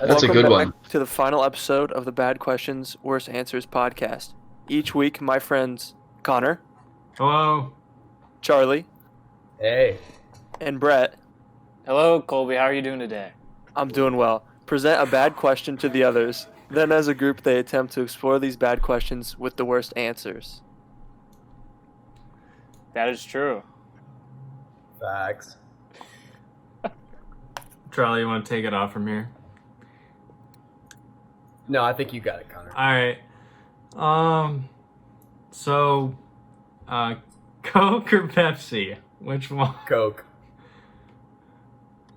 That's a good Welcome one. back to the final episode of the Bad Questions, Worst Answers podcast. Each week, my friends Connor, Hello. Charlie, Hey. and Brett, Hello, Colby. How are you doing today? I'm doing well, present a bad question to the others. Then, as a group, they attempt to explore these bad questions with the worst answers. That is true. Facts. Charlie, you want to take it off from here? No, I think you got it, Connor. All right. Coke or Pepsi? Which one? Coke.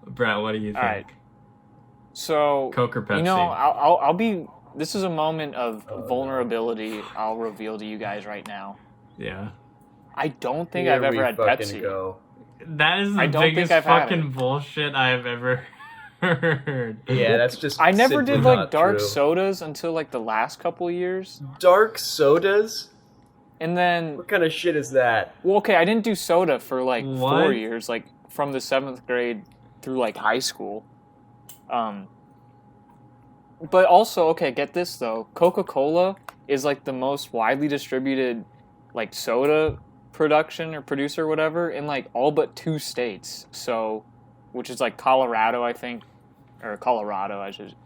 Brett, what do you think? All right. So, Coke or Pepsi? you know, I'll be. This is a moment of vulnerability. I'll reveal to you guys right now. Yeah. I don't think Here I've ever we had fucking Pepsi. Go. That is the I don't think biggest I've had fucking it. bullshit I have ever heard. Yeah, that's just. I never simply did like not dark true. sodas until like the last couple years, Dark sodas? and then What kind of shit is that? well, okay, I didn't do soda for like What? 4 years, like from the 7th grade through like high school. But also, okay, get this though. Coca-Cola is like the most widely distributed like soda production or producer or whatever in like all but 2 states. So, which is like Colorado, I think, or Colorado,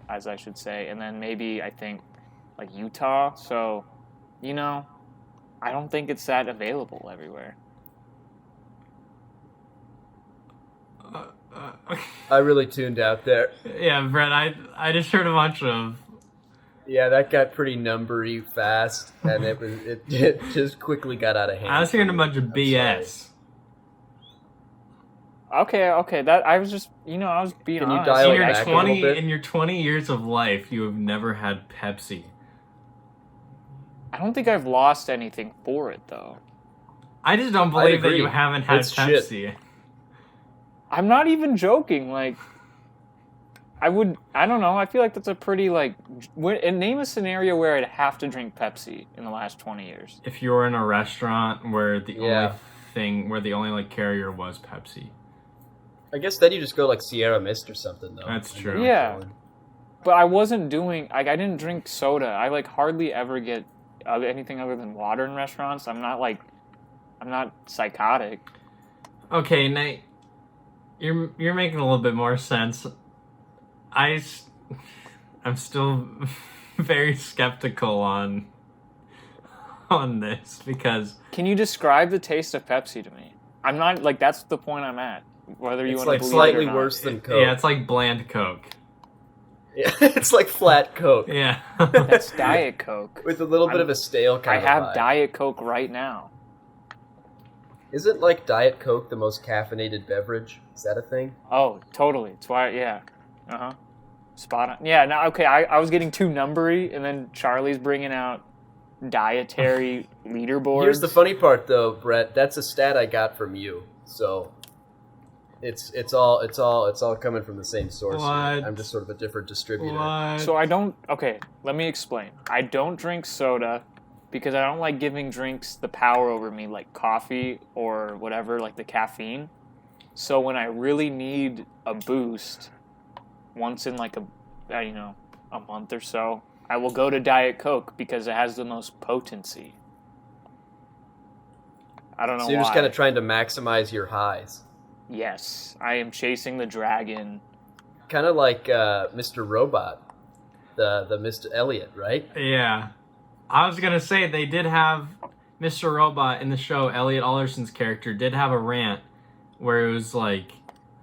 as I should say, and then maybe I think like Utah. So, you know, I don't think it's that available everywhere. I really tuned out there. Yeah, Brett, I just heard a bunch of... Yeah, that got pretty numbery fast, and it just quickly got out of hand. I was hearing a bunch of I'm BS. Okay, that I was just, I was being Can you honest. dial In it your back a little bit? in your 20 years of life, you have never had Pepsi. I don't think I've lost anything for it though. I just don't believe that agree. you haven't had It's shit. Pepsi. I'm not even joking. Like, I don't know. I feel like that's a pretty, like, name a scenario where I'd have to drink Pepsi in the last 20 years. If you were in a restaurant where the Yeah. only like carrier was Pepsi. I guess then you just go like Sierra Mist or something, though. That's And true. then Yeah. go in. But I wasn't doing, like, I didn't drink soda. I, like, hardly ever get anything other than water in restaurants. I'm not psychotic. Okay, Nate, you're making a little bit more sense. I'm still very skeptical on this because Can you describe the taste of Pepsi to me? I'm not, like, that's the point I'm at. Whether you It's want like to believe slightly it or not. worse than Coke. yeah, it's like bland Coke. Yeah, it's like flat Coke Yeah. That's Diet Coke. with a little bit of a stale I kind of have vibe. Diet Coke right now. Isn't like Diet Coke the most caffeinated beverage? Is that a thing? Oh, totally. It's why, yeah. Uh-huh. Spot on. Yeah, now, okay, I was getting too numbery, and then Charlie's bringing out dietary leaderboards. Here's the funny part, though, Brett. That's a stat I got from you, so it's all coming from the same source. here. What? I'm just sort of a different distributor. What? So I don't, okay, let me explain. I don't drink soda because I don't like giving drinks the power over me, like coffee or whatever, like the caffeine. So when I really need a boost, once in like a month or so, I will go to Diet Coke because it has the most potency. I don't know So you're why. just kind of trying to maximize your highs, Yes, I am chasing the dragon. kind of like Mr. Robot, the Mr. Elliot, right? Yeah. I was gonna say they did have Mr. Robot in the show. Elliot Alderson's character did have a rant where it was like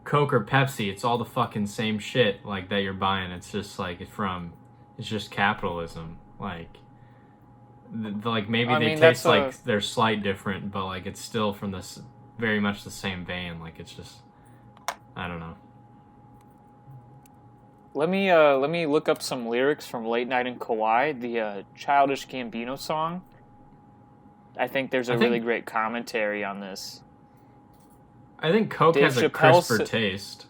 Coke or Pepsi. It's all the fucking same shit like that you're buying. It's just like it's just capitalism. Like like maybe I they mean, taste that's like they're slight different, but like it's still from this very much the same vein. Like it's just I don't know. Let me look up some lyrics from Late Night in Kauai, the Childish Gambino song. I think there's a really great commentary on this. I think Coke Dave has a Chappelle crisper taste.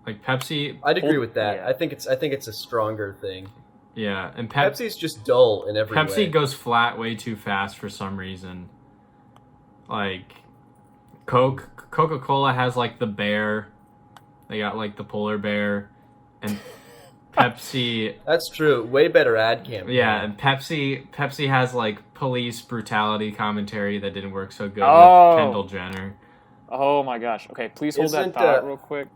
Like Pepsi, I'd agree with that. Yeah. I think it's a stronger thing. yeah, and Pepsi's just dull in every way. Pepsi goes flat way too fast for some reason. Like Coca-Cola has like the bear They got like the polar bear, and Pepsi. That's true. Way better ad campaign. Yeah, and Pepsi has like police brutality commentary that didn't work so good Oh. with Kendall Jenner. Oh my gosh. Okay, please hold that Isn't, thought real quick.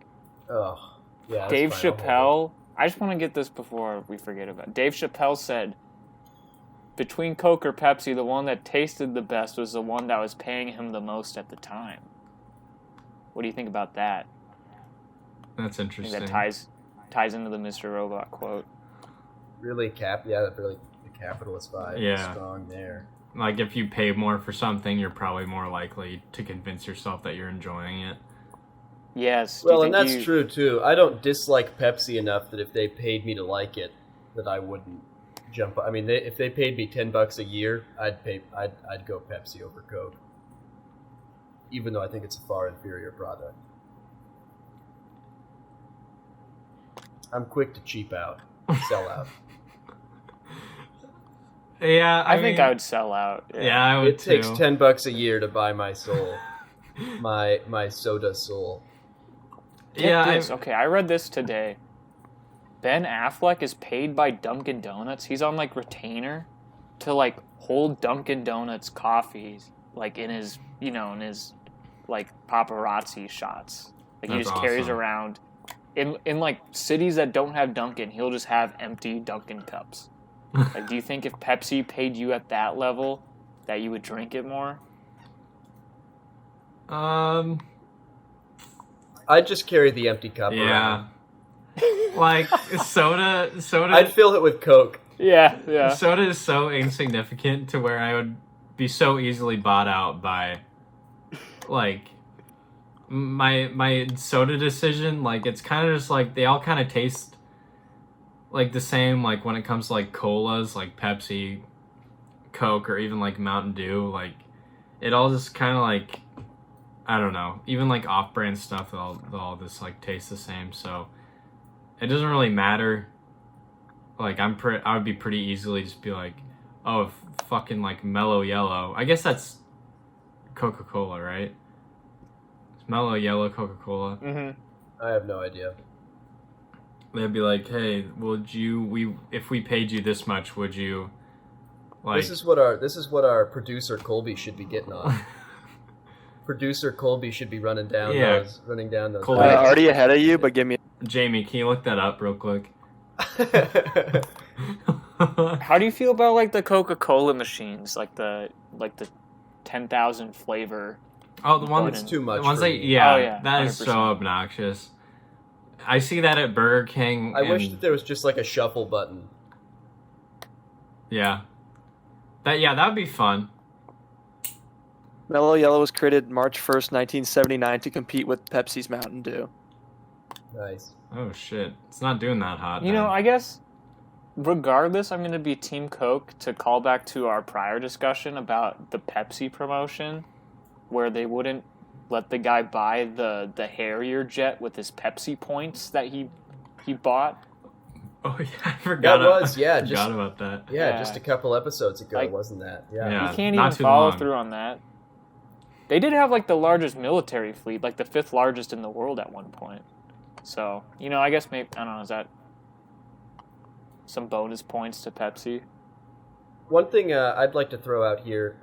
Oh, yeah. that's Dave fine, I'll hold Chappelle. I just want to get this before we forget about it. Dave Chappelle said, between Coke or Pepsi, the one that tasted the best was the one that was paying him the most at the time. What do you think about that? That's I think interesting. that ties into the Mr. Robot quote. it. Really really the capitalist vibe is Yeah. strong there. Like if you pay more for something, you're probably more likely to convince yourself that you're enjoying it. Yes. Well, and that's true too. I don't dislike Pepsi enough that if they paid me to like it, that I wouldn't jump. I mean, if they paid me $10 a year, I'd go Pepsi over Coke, even though I think it's a far inferior product. I'm quick to cheap out, sell out. Yeah, I think mean, I would sell out. Yeah, I would It takes too. $10 a year to buy my soul, my soda soul. Get this. Okay, I read this today. Ben Affleck is paid by Dunkin' Donuts. He's on like retainer to like hold Dunkin' Donuts coffees like in his like paparazzi shots. Like he That's just carries awesome. around in like cities that don't have Dunkin', he'll just have empty Dunkin' cups. Like, do you think if Pepsi paid you at that level that you would drink it more? I'd just carry the empty cup Yeah. around. Like soda. I'd fill it with Coke. Yeah. Soda is so insignificant to where I would be so easily bought out by, like, my soda decision. Like, it's kind of just like they all kind of taste like the same. Like when it comes to like colas, like Pepsi, Coke, or even like Mountain Dew. Like, it all just kind of like, I don't know. Even like off-brand stuff, they'll all just like taste the same. So it doesn't really matter. Like I would be pretty easily just be like, oh, fucking like Mellow Yellow. I guess that's Coca-Cola, right? It's Mellow Yellow Coca-Cola. Mm-hmm. I have no idea. They'd be like, hey, if we paid you this much, would you like? This is what our producer Colby should be getting on. Producer Colby should be running down those. Colby. Already ahead of you, but give me. Jamie, can you look that up real quick? How do you feel about like the Coca-Cola machines, like the 10,000 flavor? Oh, the ones It's too much The ones for that me. that is 100%. so obnoxious. I see that at Burger King. I wish and- that there was just like a shuffle button. Yeah. That would be fun. Mellow Yellow was created March 1st, 1979 to compete with Pepsi's Mountain Dew. Nice. Oh shit, it's not doing that hot. You know, I guess regardless, I'm going to be Team Coke to call back to our prior discussion about the Pepsi promotion, where they wouldn't let the guy buy the Harrier jet with his Pepsi points that he bought. Oh yeah, I forgot. That was, yeah, forgot just- about that. Yeah, Yeah. just a couple episodes ago, Like- wasn't that? Yeah. Yeah. You can't not even too follow long. through on that. They did have like the largest military fleet, like the 5th largest in the world at one point. So, I guess maybe, I don't know, is that some bonus points to Pepsi? One thing I'd like to throw out here: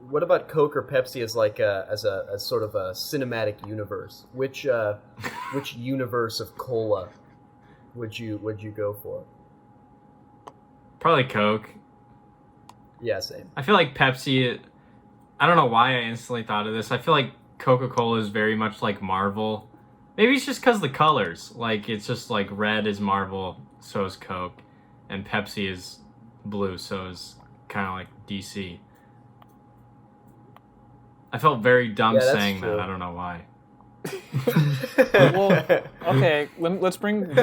what about Coke or Pepsi as like as sort of a cinematic universe? Which universe of cola would you go for? Probably Coke. Yeah, same. I feel like Pepsi. I don't know why I instantly thought of this. I feel like Coca-Cola is very much like Marvel. Maybe it's just because the colors. Like, it's just like red is Marvel, so is Coke. And Pepsi is blue, so is kind of like DC. I felt very dumb Yeah, that's saying true. that. I don't know why. Well, okay, let's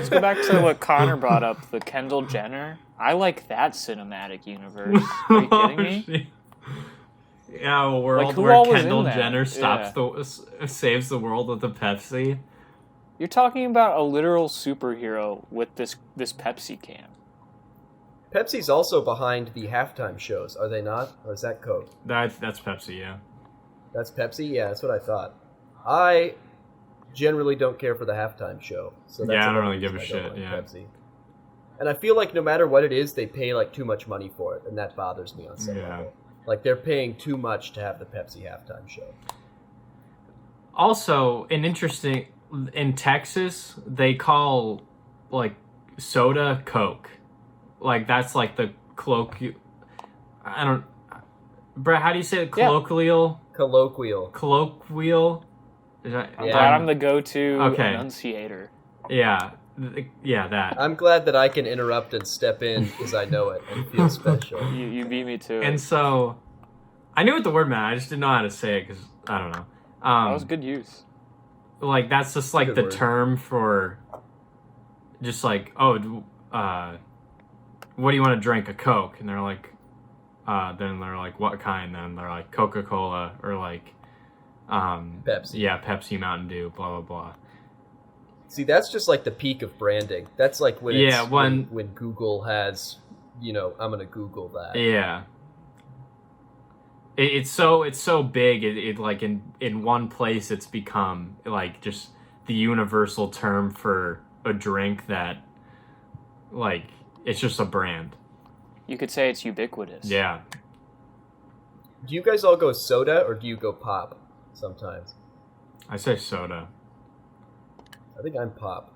go back to what Connor brought up, the Kendall Jenner. I like that cinematic universe. Are you kidding me? Yeah, a world Like, who where all was in Kendall that? Jenner Yeah. saves the world with a Pepsi. You're talking about a literal superhero with this Pepsi can. Pepsi's also behind the halftime shows, are they not? Or is that Coke? That's Pepsi, yeah. That's Pepsi? Yeah, that's what I thought. I generally don't care for the halftime show. So that's Yeah, I don't another really give a reason I don't shit, like yeah. Pepsi. And I feel like no matter what it is, they pay like too much money for it, and that bothers me on some level. Like they're paying too much to have the Pepsi halftime show. Also, in Texas, they call like soda Coke. Like that's like the colloquial. I don't. Brett, how do you say it? Colloquial. Colloquial. Is that, I'm glad I'm the go-to Okay. enunciator. Yeah, that. I'm glad that I can interrupt and step in because I know it and feel special. You beat me to it. And so, I knew what the word meant. I just didn't know how to say it because I don't know. That was good use. Like that's just like Good the word. term for, just like what do you want to drink? A Coke, and they're like, then they're like, what kind? Then they're like Coca-Cola or like, Pepsi. Yeah, Pepsi, Mountain Dew, blah blah blah. See, that's just like the peak of branding. That's like when when Google has, I'm gonna Google that. Yeah. It's so big. It like in one place it's become like just the universal term for a drink that like it's just a brand. You could say it's ubiquitous. Yeah. Do you guys all go soda or do you go pop sometimes? I say soda. I think I'm pop.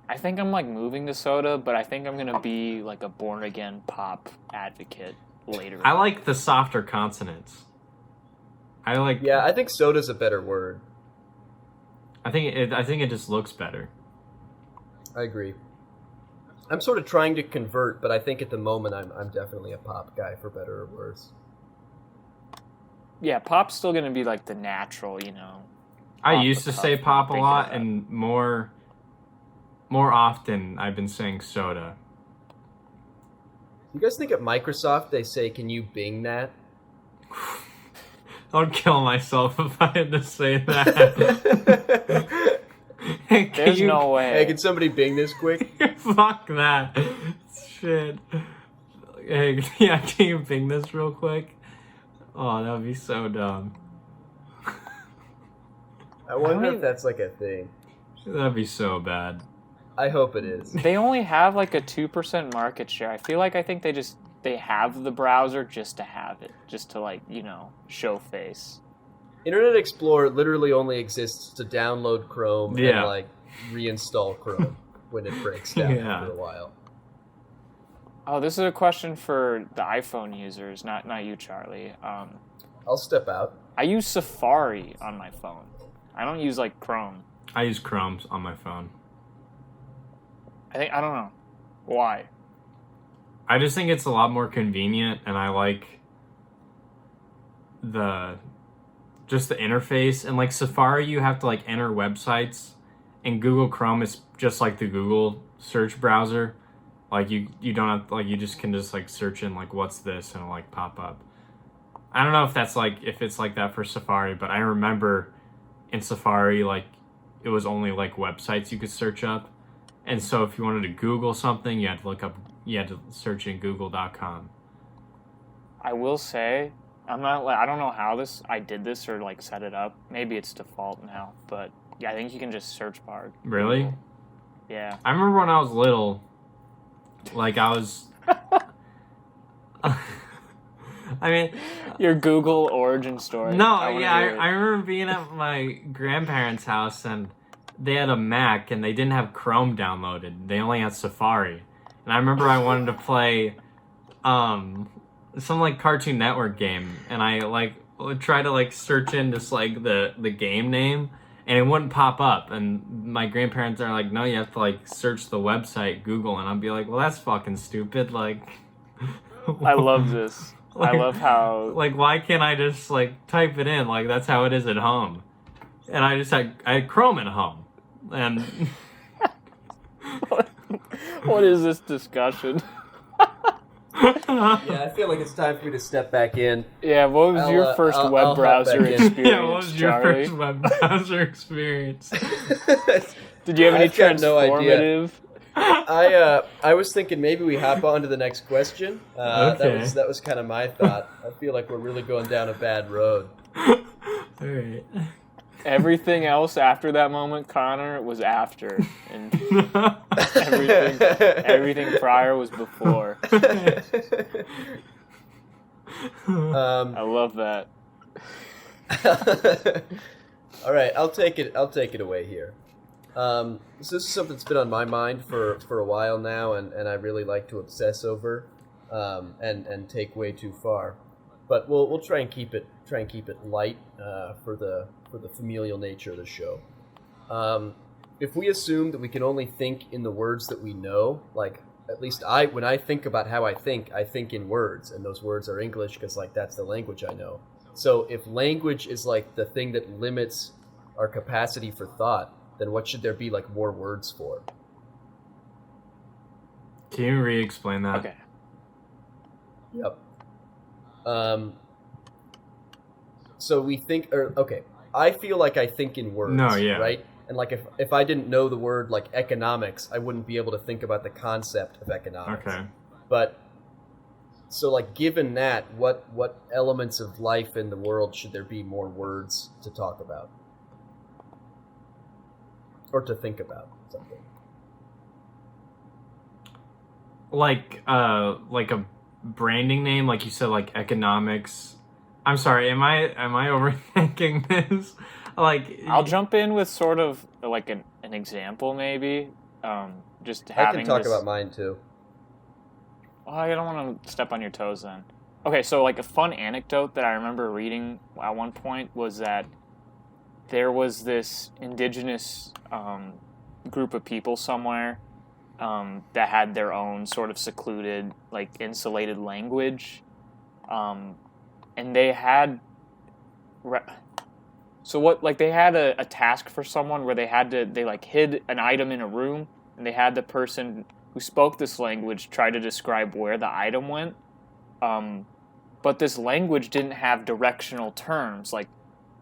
I think I'm like moving to soda, but I think I'm gonna be like a born again pop advocate later. I like the softer consonants. Yeah, I think soda's a better word. I think it just looks better. I agree. I'm sort of trying to convert, but I think at the moment I'm definitely a pop guy for better or worse. Yeah, pop's still gonna be like the natural, I off used the to cuff say when pop a thinking lot, about it. and more often I've been saying soda. You guys think at Microsoft they say, "Can you Bing that?" I'd kill myself if I had to say that. Hey, There's no way. Hey, can somebody Bing this quick? Fuck that. Shit. Hey, yeah, can you ping this real quick? Oh, that would be so dumb. I wonder if that's like a thing. That'd be so bad. I hope it is. They only have like a 2% market share. I think they have the browser just to have it, just to like, show face. Internet Explorer literally only exists to download Chrome Yeah. and like reinstall Chrome when it breaks down Yeah. after a while. Oh, this is a question for the iPhone users, not you, Charlie. I'll step out. I use Safari on my phone. I don't use like Chrome. I use Chrome on my phone. I don't know why. I just think it's a lot more convenient, and I like just the interface. And like Safari, you have to like enter websites, and Google Chrome is just like the Google search browser. Like you don't have like you just can just like search in like what's this and it'll like pop up. I don't know if it's like that for Safari, but I remember in Safari like it was only like websites you could search up. And so if you wanted to Google something, you had to search in google.com. I will say, I don't know how I did this or like set it up. Maybe it's default now, but yeah, I think you can just search bar. Really? Google. Yeah. I remember when I was little, like I was I mean, Your Google origin story. I remember being at my grandparents' house and they had a Mac and they didn't have Chrome downloaded. They only had Safari. And I remember I wanted to play some like Cartoon Network game, and I like would try to like search in just like the game name, and it wouldn't pop up. And my grandparents are like, "No, you have to like search the website Google." And I'd be like, "Well, that's fucking stupid." Like, I love this. I love how like, why can't I just like type it in? Like that's how it is at home. And I had Chrome at home, and what is this discussion? Yeah, I feel like it's time for me to step back in. Yeah, what was your first I'll web hop browser back in. experience, Yeah, what was your Charlie? first web browser experience? Did you have any I've got no idea. transformative? I was thinking maybe we hop on to the next question. Okay. That was kind of my thought. I feel like we're really going down a bad road. All right. Everything else after that moment, Connor, was after, and everything prior was before. I love that. All right, I'll take it away here. So this is something that's been on my mind for a while now, and I really like to obsess over, and take way too far. But we'll try and keep it light for the familial nature of the show. If we assume that we can only think in the words that we know, like at least when I think about how I think in words, and those words are English because like that's the language I know. So if language is like the thing that limits our capacity for thought, then what should there be like more words for? Can you re-explain that? Okay. Yep. So we think, I feel like I think in words. No, yeah. Right? And like if I didn't know the word like economics, I wouldn't be able to think about the concept of economics. Okay. But so like given that, what elements of life in the world should there be more words to talk about? Or to think about something. Like a branding name, like you said, like economics. I'm sorry, am I overthinking this? Like, I'll jump in with sort of like an example, maybe. Just having. I can talk this... about mine too. Oh, I don't want to step on your toes then. Okay, so like a fun anecdote that I remember reading at one point was that there was this indigenous group of people somewhere that had their own sort of secluded, like insulated language, and they had. So what? Like they had a task for someone where they hid an item in a room, and they had the person who spoke this language try to describe where the item went. But this language didn't have directional terms like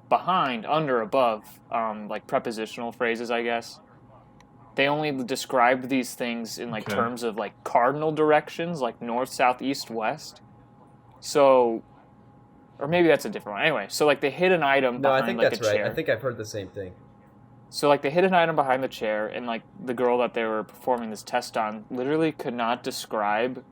behind, under, above, like prepositional phrases, I guess. They only described these things in like terms of like cardinal directions, like north, south, east, west. So, or maybe that's a different one. Anyway, so like they hid an item behind I think like that's a chair. right. I think I've heard the same thing. So like they hid an item behind the chair, and like the girl that they were performing this test on literally could not describe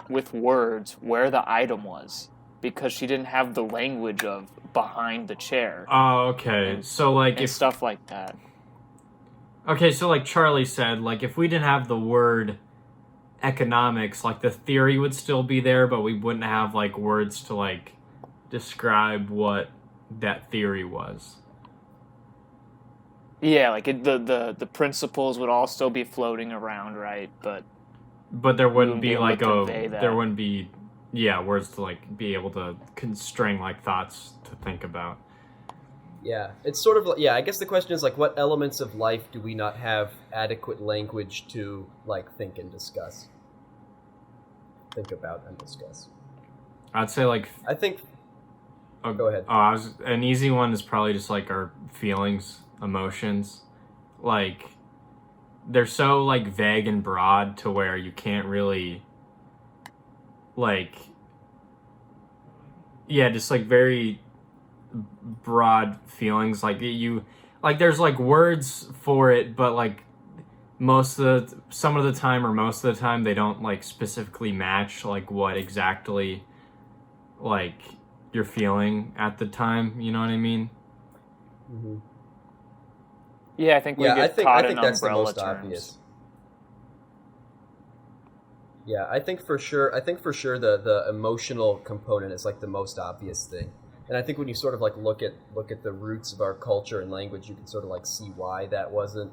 with words where the item was because she didn't have the language of behind the chair. Oh, okay. So like and stuff like that. Okay, so like Charlie said, like if we didn't have the word economics, like the theory would still be there, but we wouldn't have like words to like describe what that theory was. Yeah, like the principles would all still be floating around, right? But there wouldn't be like there wouldn't be words to like be able to constrain like thoughts to think about. Yeah, it's sort of I guess the question is like what elements of life do we not have adequate language to like think and discuss? Think about and discuss. I'd say like I think go ahead. An easy one is probably just like our feelings, emotions. Like they're so like vague and broad to where you can't really like just like very broad feelings like you like there's like words for it, but like some of the time they don't like specifically match like what exactly like you're feeling at the time, you know what I mean? Mm-hmm. Yeah, I think we get caught in that's the umbrella most terms. obvious. Yeah, I think for sure the emotional component is like the most obvious thing. And I think when you sort of like look at the roots of our culture and language, you can sort of like see why that wasn't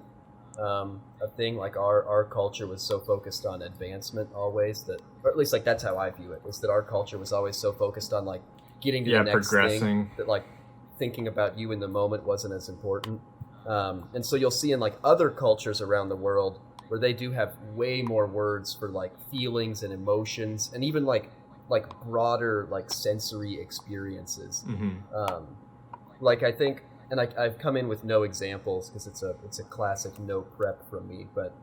a thing. Like our culture was so focused on advancement always that, or at least like that's how I view it, was that our culture was always so focused on like getting to the next thing that like thinking about you in the moment wasn't as important. And so you'll see in like other cultures around the world where they do have way more words for like feelings and emotions and even like broader like sensory experiences. Mm-hmm. Like I think, and I've come in with no examples because it's a classic no prep from me, but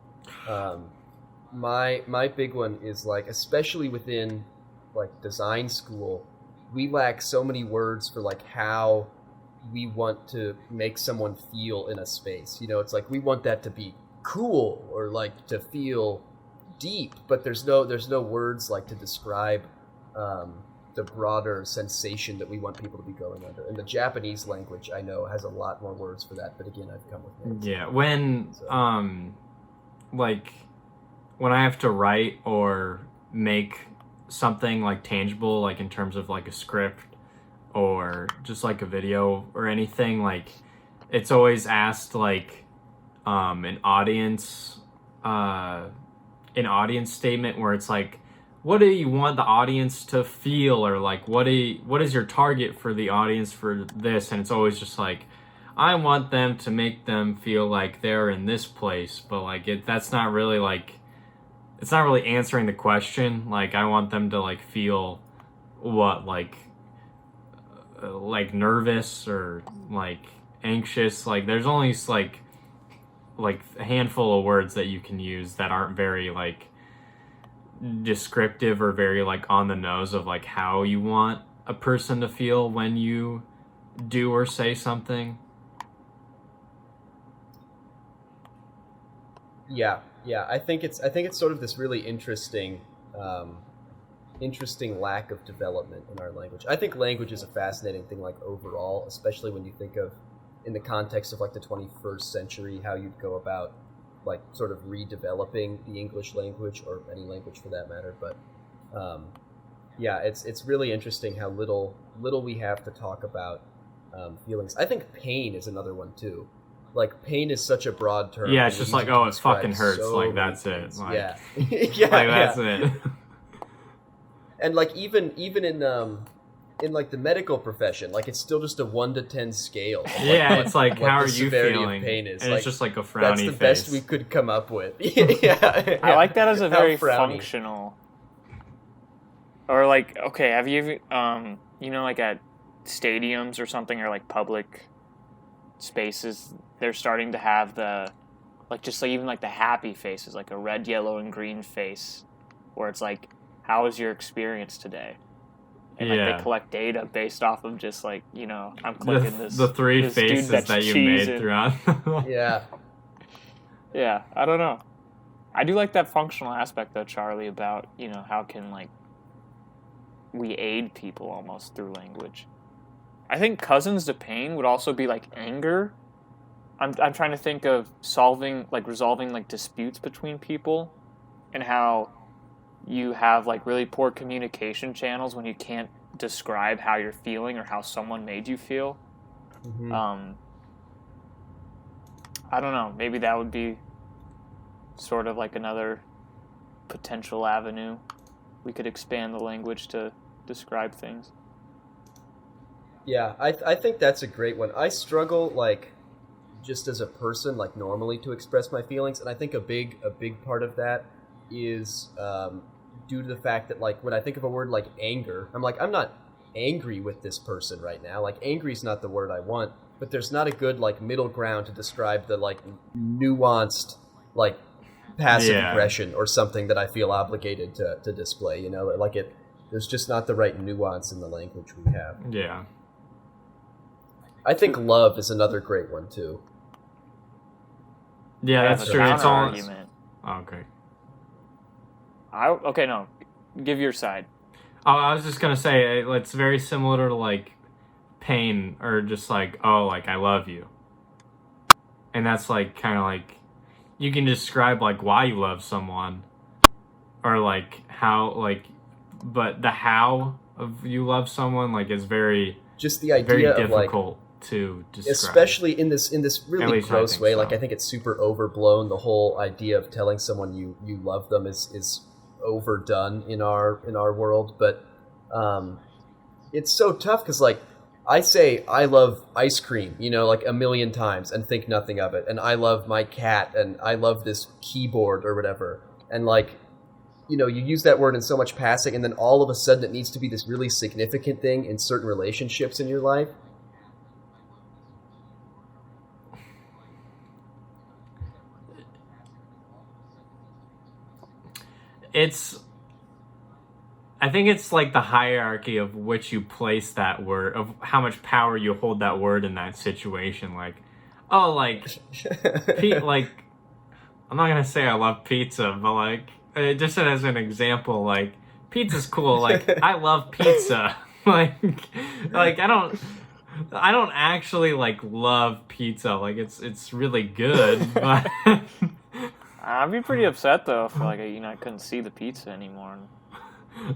my big one is like, especially within like design school, we lack so many words for like how we want to make someone feel in a space. It's like we want that to be cool or like to feel deep, but there's no words like to describe the broader sensation that we want people to be going under. And the Japanese language, I know, has a lot more words for that, but again, I've come with names. Yeah, when like when I have to write or make something like tangible, like in terms of like a script or just like a video or anything, like it's always asked like an audience statement where it's like, what do you want the audience to feel, or like what is your target for the audience for this? And it's always just like, I want them to make them feel like they're in this place, but like that's not really like, it's not really answering the question. Like I want them to like feel what, like nervous or like anxious. Like there's only like a handful of words that you can use that aren't very like descriptive or very like on the nose of like how you want a person to feel when you do or say something. Yeah, I think it's sort of this really interesting lack of development in our language. I think language is a fascinating thing, like overall, especially when you think of in the context of like the 21st century, how you'd go about like sort of redeveloping the English language, or any language for that matter. But yeah, it's really interesting how little we have to talk about feelings. I think pain is another one too. Like pain is such a broad term. Yeah, it's just like, oh, it fucking hurts. So like that's it. Like, yeah, yeah, like that's it. And like even in like the medical profession, like it's still just a 1 to 10 scale. Yeah, it's like how are you feeling? Of pain is. And like, it's just like a frowny that's the face. best we could come up with. Yeah. I like that as a very frowny. functional. Or like, okay, have you like at stadiums or something, or like public spaces, they're starting to have the like just like even like the happy faces, like a red, yellow, and green face, where it's like, how was your experience today? And like they collect data based off of just like, I'm clicking the three this faces dude that's that you made cheesing. throughout. Yeah. Yeah, I don't know. I do like that functional aspect though, Charlie, about, how can like we aid people almost through language. I think cousins to pain would also be like anger. I'm trying to think of resolving like disputes between people, and how you have like really poor communication channels when you can't describe how you're feeling or how someone made you feel. Mm-hmm. I don't know. Maybe that would be sort of like another potential avenue. We could expand the language to describe things. Yeah, I think that's a great one. I struggle like just as a person, like normally, to express my feelings, and I think a big part of that is due to the fact that like when I think of a word like anger, I'm like, I'm not angry with this person right now. Like angry is not the word I want, but there's not a good like middle ground to describe the like nuanced like passive aggression or something that I feel obligated to display. Like there's just not the right nuance in the language we have. Yeah. I think love is another great one too. Yeah, that's true. It's all argument. Oh, okay. Okay, no. Give your side. Oh, I was just gonna say it's very similar to like pain, or just like, oh, like I love you, and that's like kind of like you can describe like why you love someone, or like how like, but the how of you love someone like is very just the idea very of difficult like, to describe. especially in this really gross way. So. Like I think it's super overblown. The whole idea of telling someone you love them is overdone in our world, but it's so tough because like I say I love ice cream, like a million times and think nothing of it, and I love my cat, and I love this keyboard or whatever, and like you use that word in so much passing, and then all of a sudden it needs to be this really significant thing in certain relationships in your life. I think it's like the hierarchy of which you place that word, of how much power you hold that word in that situation. Like, oh, like, like, I'm not gonna say I love pizza, but like, just as an example, like, pizza's cool. Like, I love pizza. like, like I don't actually like love pizza. Like, it's really good, but I'd be pretty upset though if like I couldn't see the pizza anymore.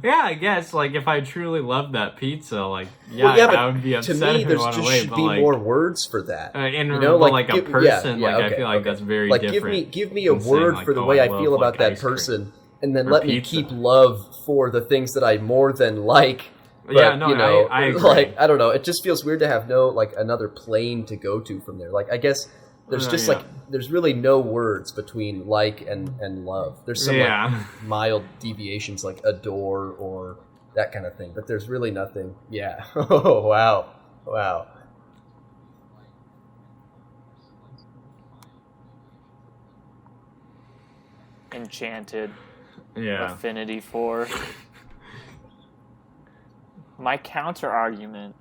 yeah, I guess like if I truly loved that pizza, like Well, yeah, I but would be to upset me, if it there's went just away. should But be like, more words for that. and You know, like a person, yeah, like okay, I feel like that's very like different. give me a than saying, word like, for the oh, way I I love, feel about like, that ice cream person, and then or let me pizza. keep love for the things that I more than like. But, Yeah, no, you know, I agree. like I don't know, it just feels weird to have no like another plane to go to from there. Like I guess there's just Yeah. like there's really no words between like and love. There's some like mild deviations like adore or that kind of thing, but there's really nothing. Yeah. Oh wow. Enchanted, Yeah. affinity for. My counter argument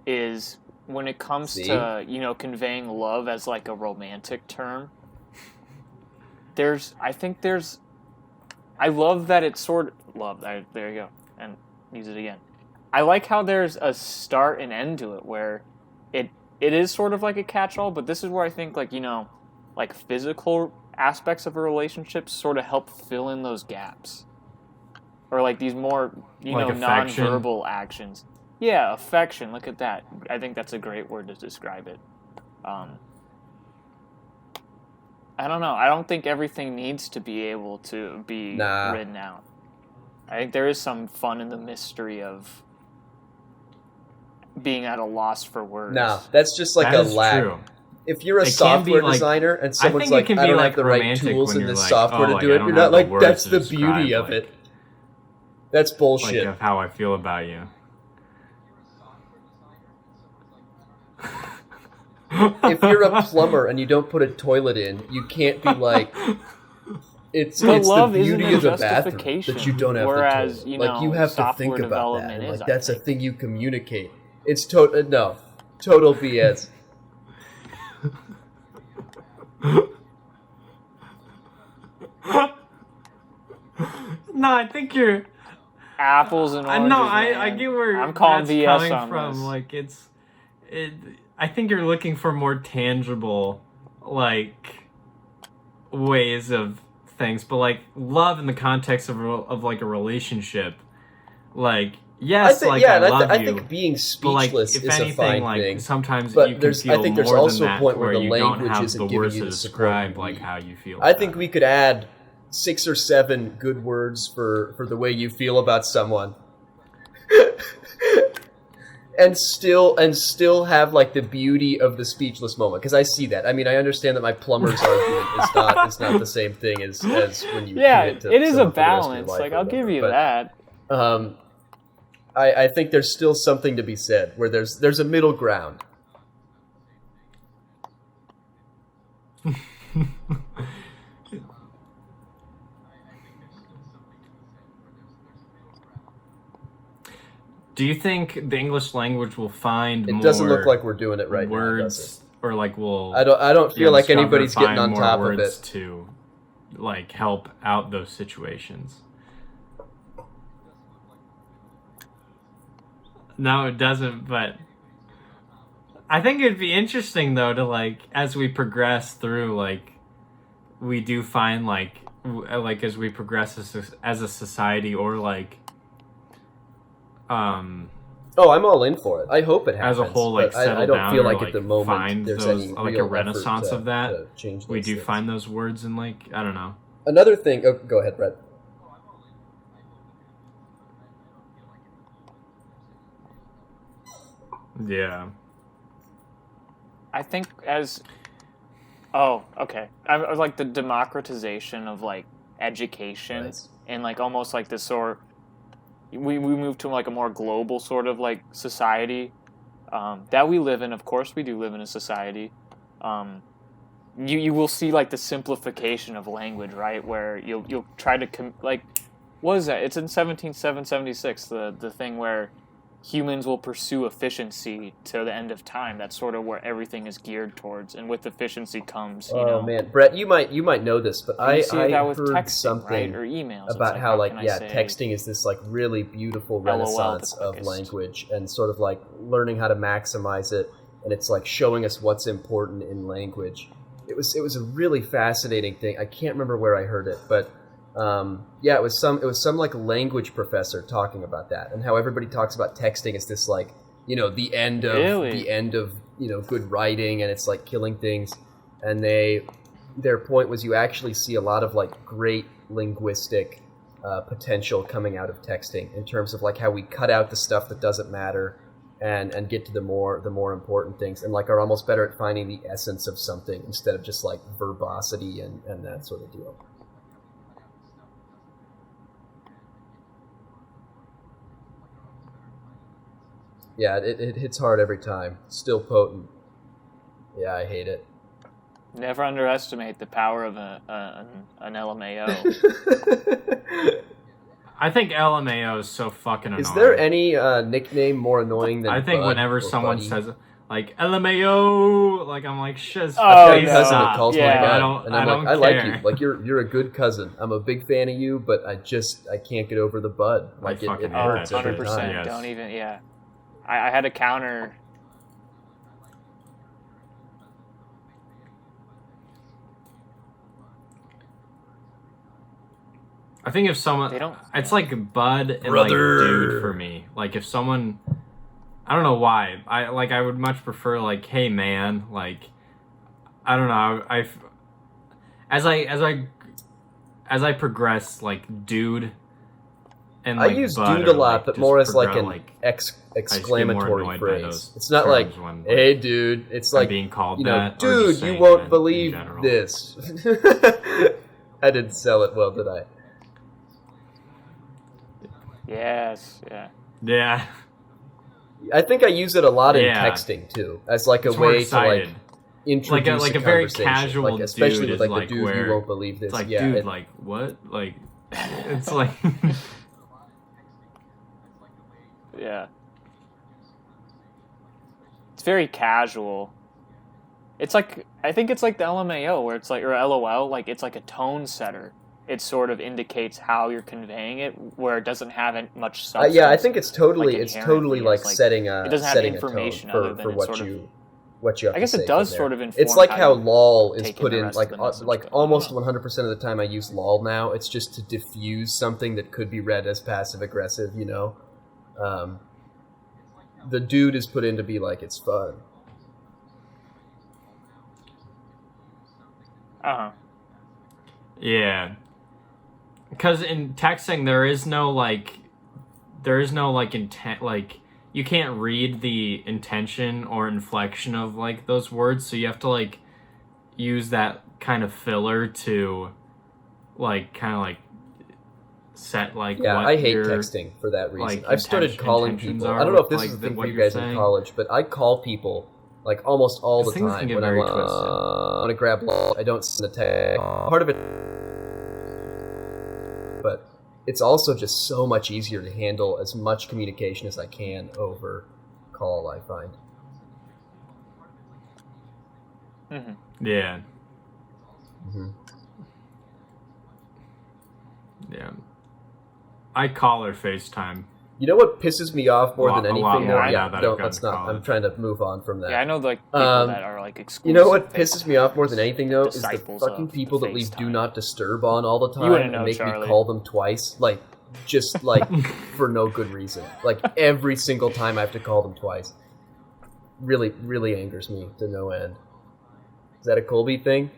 is when it comes See? to conveying love as like a romantic term. I love that it's sort of love. There you go, and use it again. I like how there's a start and end to it, where it is sort of like a catch-all, but this is where I think like physical aspects of a relationship sort of help fill in those gaps, or like these more Like affection. non-verbal actions. Yeah, affection. Look at that. I think that's a great word to describe it. I don't know. I don't think everything needs to be able to be Nah. written out. I think there is some fun in the mystery of being at a loss for words. No, that's just like That a is lag. true. If you're a It can be, software like- designer and I someone's think it like, can I be, don't like, have the right romantic tools when in you're this like, software oh, to like, do I it, don't you're have not the like, words that's to the describe, beauty of like- it. That's bullshit. Like of how I feel about you. If you're a plumber and you don't put a toilet in, you can't be like, it's But the love isn't beauty a of the bathroom justification, that you don't have whereas, the toilet. Like you have to software think about that. development And, is, like I that's a think. thing you communicate. It's total BS. No, I think you're. Apples and oranges. I man. get where I'm calling that's BS coming on from. this. Like I think you're looking for more tangible, like, ways of things. But like love in the context of like a relationship, like yes, and I love you. think being But like, speechless if is anything, a fine like thing. sometimes But you can there's- feel I think there's more also than a that, point where the you don't language have isn't the giving words you to the support describe you like need. how you feel. I about think it. we could add 6 or 7 good words for the way you feel about someone. and still have like the beauty of the speechless moment, because I see that. I mean, I understand that my plumber's argument is not the same thing as when you Yeah, commit to it is a someone for the rest of your balance. life Like or I'll give whatever. you But, that. I think there's still something to be said where there's a middle ground. Do you think the English language will find It more doesn't look like we're doing it right now, does words, or like will it? I don't feel like discover, anybody's getting find on more top of words it. to like help out those situations? No, it doesn't. But I think it'd be interesting though to like as we progress through, like we do find like as we progress as a society, or like Oh, I'm all in for it. I hope it happens. as a whole, like but I settle don't down, feel or, like at the moment find there's those, any like real a renaissance effort of that. to change We those do things. find those words in like I don't know. Another thing. Oh, go ahead, Brett. Yeah. I think okay. I was like the democratization of like education Nice. and like almost like this sort. We moved to like a more global sort of like society that we live in. Of course, we do live in a society. You will see like the simplification of language, right? Where you'll try to what is that? It's in 17776, the thing where humans will pursue efficiency to the end of time. That's sort of where everything is geared towards, and with efficiency comes, you know. Oh man, Brett, you might know this, but You see I that with heard texting, something right? Or emails. It's about how can I say texting is this like really beautiful LOL the renaissance of quickest. language, and sort of like learning how to maximize it, and it's like showing us what's important in language. It was a really fascinating thing. I can't remember where I heard it, but yeah, it was some like language professor talking about that, and how everybody talks about texting as this like, you know, the end of you know, good writing, and it's like killing things. And their point was you actually see a lot of like great linguistic potential coming out of texting in terms of like how we cut out the stuff that doesn't matter and get to the more important things, and like are almost better at finding the essence of something instead of just like verbosity and that sort of deal. Yeah, it hits hard every time. Still potent. Yeah, I hate it. Never underestimate the power of an LMAO. I think LMAO is so fucking annoying. Is there any nickname more annoying than I think Bud whenever or someone Buddy? says like LMAO, like I'm like shit. Oh, I've got a no. cousin that calls Yeah. me Bud, I don't- and I'm I like, don't I like care. you. Like you're a good cousin. I'm a big fan of you, but I can't get over the Bud. Like it fucking hate hurts that every shit. 100%. time. Yes. Don't even, yeah. I had a counter. I think if someone, They don't- it's like Bud and Brother. like dude for me. Like if someone, I don't know why. I would much prefer like, hey man, like, I don't know. As I progress, like dude, and I like use Bud dude a are, lot, like, but just more as like progress- an I just get more exclamatory annoyed by phrase. those It's not like, terms when, hey dude. It's I'm like, being called you know, that, or just dude, you saying won't it in believe general. this. I didn't sell it well, did I? Yes, yeah. Yeah, I think I use it a lot in Yeah. texting too, as like it's a more way to excited. like introduce like a a very conversation. casual like, especially dude with is like like the dude, where you won't believe this. It's like, yeah, dude, like what? Like, it's like. Yeah. It's very casual. It's like, I think it's like the LMAO where it's like, or LOL, like it's like a tone setter. It sort of indicates how you're conveying it, where it doesn't have much substance. yeah, I think it's totally like, it's totally inherently, like it's like, setting a it doesn't have setting information a tone other than for it's what sort of- you have I guess to say it does from sort there. of inform It's like how you lol is take in put the in rest like of the message, like but I don't almost know. 100% of the time I use lol now. It's just to diffuse something that could be read as passive aggressive, you know. The dude is put in to be like it's fun. Uh-huh. Yeah. Because in texting, there is no intent, like, you can't read the intention or inflection of, like, those words, so you have to, like, use that kind of filler to, like, kind of, like, set, like, Yeah, what I hate your, texting for that reason. like, I've started calling intentions people. are I don't know if with, this is like, a thing for what you you're guys in saying. college, but I call people like almost all the These things time can get when I very want twisted. to grab lol. I don't send a text. Part of it, but it's also just so much easier to handle as much communication as I can over call, I find. Mm-hmm. Yeah. Mm-hmm. Yeah. I call or FaceTime. You know what pisses me off more than A anything? lot more though? now that I've don't, gotten let's not. I'm college. trying to move on from that. Yeah, I know like people that are like exclusive. You know what face- pisses me off more than anything though is the disciples fucking of people that leave FaceTime. Do Not Disturb on all the time wouldn't and know, make Charlie. me call them twice, like just like for no good reason. Like every single time I have to call them twice. Really, really angers me to no end. Is that a Colby thing?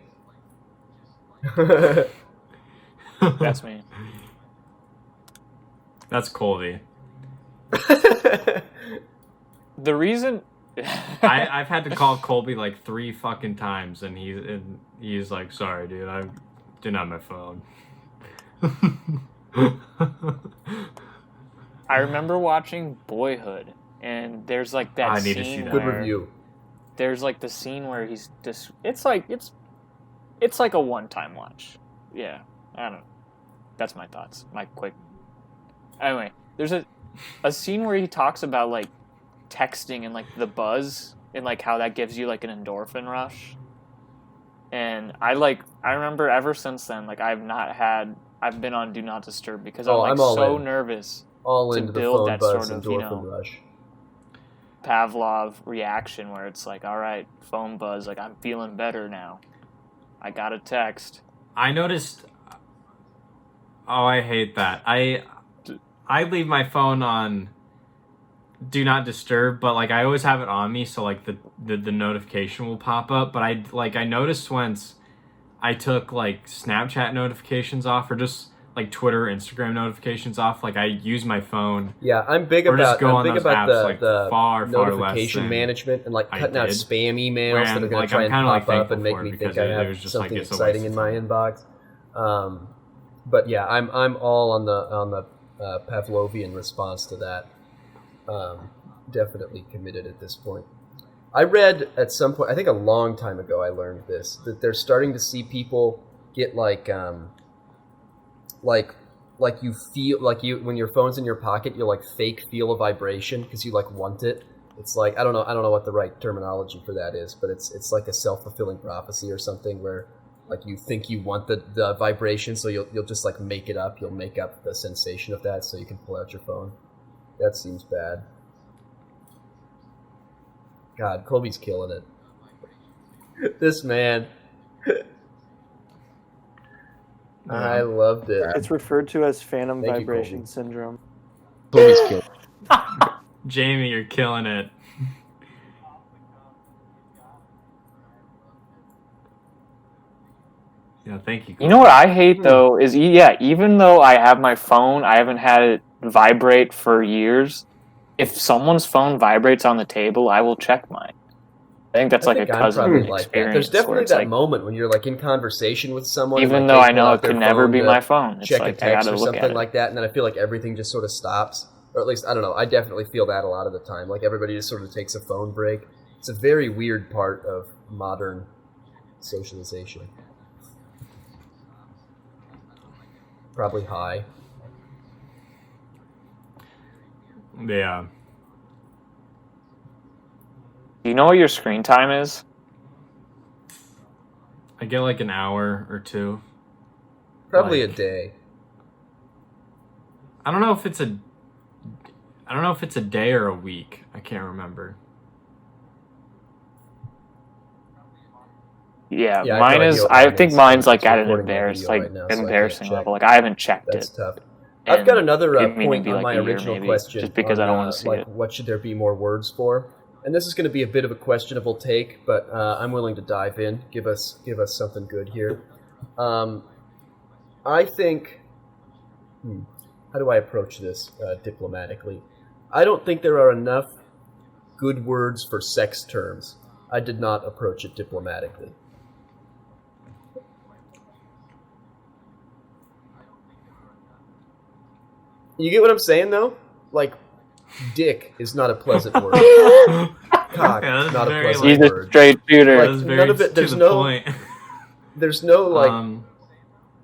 That's me. That's Colby. The reason I've had to call Colby like 3 fucking times, and he's like, "Sorry, dude, I didn't have my phone." I remember watching Boyhood, and there's like that I need to scene see that. Good where review. there's like the scene where he's just it's like a one-time watch. Yeah, I don't know. That's my thoughts. My quick Anyway, there's a scene where he talks about like texting and like the buzz and like how that gives you like an endorphin rush. And I remember ever since then, like I've been on Do Not Disturb because I'm like I'm all so in. nervous All to into the build phone that buzz sort of, endorphin rush. Pavlov reaction where it's like, all right, phone buzz, like I'm feeling better now. I got a text. I noticed. Oh, I hate that. I leave my phone on Do Not Disturb, but like I always have it on me, so like the notification will pop up. But I noticed once I took like Snapchat notifications off, or just like Twitter, Instagram notifications off. Like I use my phone. Yeah, I'm big Or just about go on those apps, the, like, the far notification less than management and like I cutting out did. spam emails that are going Like, to try I'm and kinda, like, pop up and thankful make for me it think because I it have was just, like, something it's a exciting waste in of my time. inbox. But yeah, I'm all on the Pavlovian response to that. Definitely committed at this point. I read at some point, I think a long time ago, I learned this, that they're starting to see people get like you feel like when your phone's in your pocket, you like fake feel a vibration because you like want it. It's like I don't know what the right terminology for that is, but it's like a self-fulfilling prophecy or something where like you think you want the vibration, so you'll just like make it up. You'll make up the sensation of that so you can pull out your phone. That seems bad. God, Colby's killing it. This man. I loved it. It's referred to as phantom Thank you, vibration Colby. syndrome. Colby's killing it. Jamie, you're killing it. Yeah, thank you. You know what I hate though is even though I have my phone, I haven't had it vibrate for years. If someone's phone vibrates on the table, I will check mine. I think that's like a I'm cousin probably like that. experience. There's where definitely it's that like, moment when you're like in conversation with someone, even and, though like, I they pull know out it their could never phone be to my phone, it's check like a I text gotta or look something at it. like that, and then I feel like everything just sort of stops, or at least I don't know. I definitely feel that a lot of the time. Like everybody just sort of takes a phone break. It's a very weird part of modern socialization. Probably high. Yeah. Do you know what your screen time is? I get like an hour or two. Probably a Like, day. I don't know if it's a day or a week. I can't remember. Yeah, Yeah, I have mine no is. idea what I mine think is. mine's I'm like just at an recording my video right now, so I can't embarrassing check. level. Like I haven't checked That's it. tough. I've got another it may point be on like my a year, original maybe, question. just because I don't want to see like, it. what should there be more words for? And this is going to be a bit of a questionable take, but I'm willing to dive in. Give us something good here. I think. How do I approach this diplomatically? I don't think there are enough good words for sex terms. I did not approach it diplomatically. You get what I'm saying, though? Like, dick is not a pleasant word. Cock, Yeah, that's not a very, pleasant He's word. a straight shooter. Like, That's very none of it- to there's the no- point. There's no, like...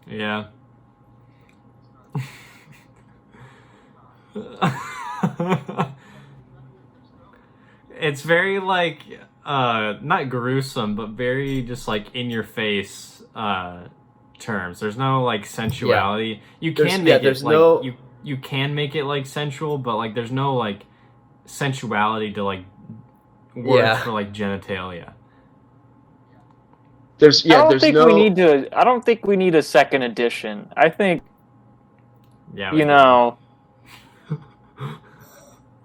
Yeah. It's very like not gruesome, but very just like in your face terms. There's no like sensuality. You can make it like you can make it like sensual, but like there's no like sensuality to like words for like genitalia. I don't think we need a second edition. I think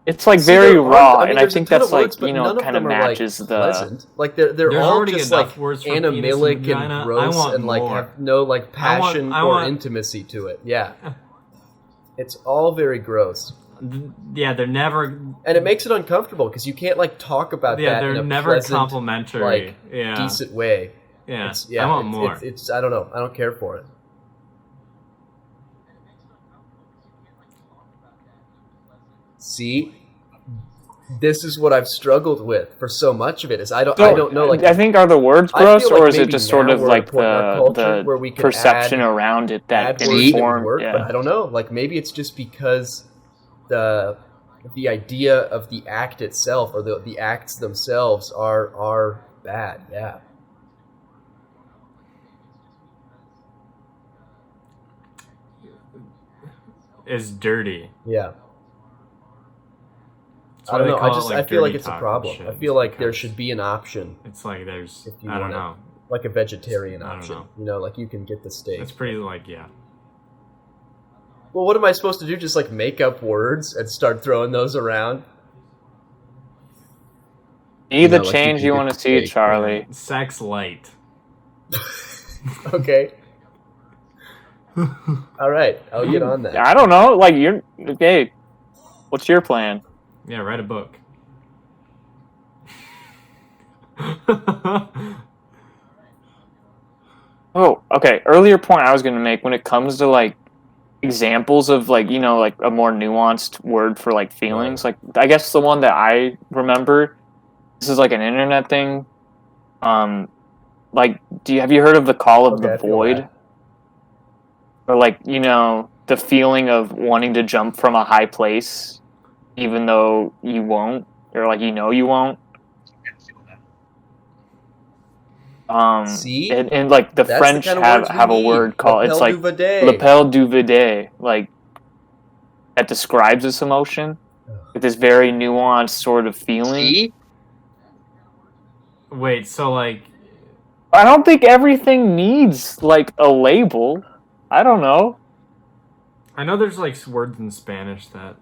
it's like very raw, and I think that's like kind of matches the. Pleasant. Like they're all just like animalic and gross and like have no like passion or intimacy to it. Yeah, it's all very gross. Yeah, they're never, and it makes it uncomfortable because you can't like talk about that. Yeah, they're in a never pleasant, complimentary. Like, decent way. Yeah, I want more. It's I don't know. I don't care for it. See, this is what I've struggled with for so much of it. Is I don't know. Like I think are the words I gross, feel like or is it maybe just sort now of we're at a like point in our culture the where we can perception add around it that words that would inform? work, but I Yeah. don't know. Like maybe it's just because the idea of the act itself or the acts themselves are bad. Yeah. Is dirty. Yeah. That's I why don't they know. call it, I like, feel like dirty it's a talk and problem. shit. I feel like there because should be an option, It's like there's, if you I don't want it. know. like a vegetarian I don't option. know. You know, like you can get the steak. It's pretty like, yeah. Well, what am I supposed to do? Just like make up words and start throwing those around? Be the like, change can you get want to the see, steak. Charlie. Yeah. Sex light. Okay. All right, I'll get on that. I don't know. Like you're okay. What's your plan? Yeah, write a book. Oh, okay. Earlier point I was going to make when it comes to like examples of like like a more nuanced word for like feelings. Like I guess the one that I remember. This is like an internet thing. Like, have you heard of the call of Okay, the I feel void? that. Or like the feeling of wanting to jump from a high place, even though you won't, or like you won't. See? And like the That's French the kind of have words we have a need. word called it's Lapel like du vide. lapel du vide, like that describes this emotion with this very nuanced sort of feeling. See? Wait, so like, I don't think everything needs like a label. I don't know. I know there's like words in Spanish that